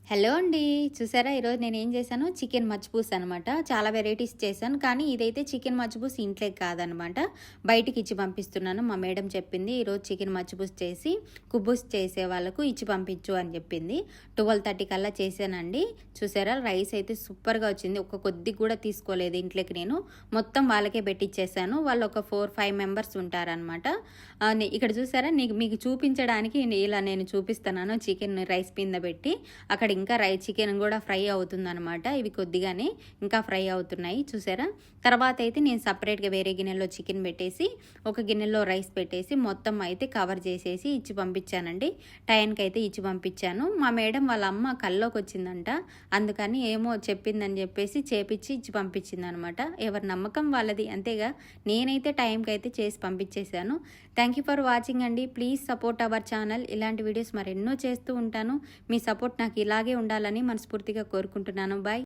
Hello అండి. చూసారా ఈరోజు నేనేం చేశాను, చికెన్ మచ్చిపూస అనమాట. చాలా వెరైటీస్ చేశాను. కానీ ఇదైతే చికెన్ మచ్చిపూస ఇంట్లోకి కాదనమాట. బయటికి ఇచ్చి పంపిస్తున్నాను. మా మేడం చెప్పింది ఈరోజు చికెన్ మచ్చిపూస చేసి కుబ్బూస్ చేసే వాళ్ళకు ఇచ్చి పంపించు అని చెప్పింది. 12:30 కల్లా చేశానండి. చూసారా రైస్ అయితే సూపర్గా వచ్చింది. ఒక్క కొద్ది కూడా తీసుకోలేదు ఇంట్లోకి నేను. మొత్తం వాళ్ళకే పెట్టిచ్చేసాను. వాళ్ళు ఒక 4-5 మెంబర్స్ ఉంటారనమాట. ఇక్కడ చూసారా మీకు చూపించడానికి ఇలా నేను చూపిస్తున్నాను చికెన్ రైస్ కింద పెట్టి. అక్కడ ఇంకా చికెన్ కూడా ఫ్రై అవుతుందన్నమాట. ఇవి కొద్దిగానే ఇంకా ఫ్రై అవుతున్నాయి చూసారా. తర్వాత అయితే నేను సపరేట్గా వేరే గిన్నెలో చికెన్ పెట్టేసి ఒక గిన్నెలో రైస్ పెట్టేసి మొత్తం అయితే కవర్ చేసేసి ఇచ్చి పంపించానండి. టైంకి అయితే ఇచ్చి పంపించాను. మా మేడం వాళ్ళ అమ్మ కల్లోకి వచ్చిందంట. అందుకని ఏమో చెప్పిందని చెప్పేసి చేపించి ఇచ్చి పంపించింది అనమాట. ఎవరి నమ్మకం వాళ్ళది, అంతేగా. నేనైతే టైంకి అయితే చేసి పంపించేశాను. థ్యాంక్ యూ ఫర్ వాచింగ్ అండి. Please support our channel. ఇలాంటి వీడియోస్ మరెన్నో చేస్తూ ఉంటాను. మీ సపోర్ట్ నాకు ఇలాగే ఉండాలని మనస్ఫూర్తిగా కోరుకుంటున్నాను. బాయ్.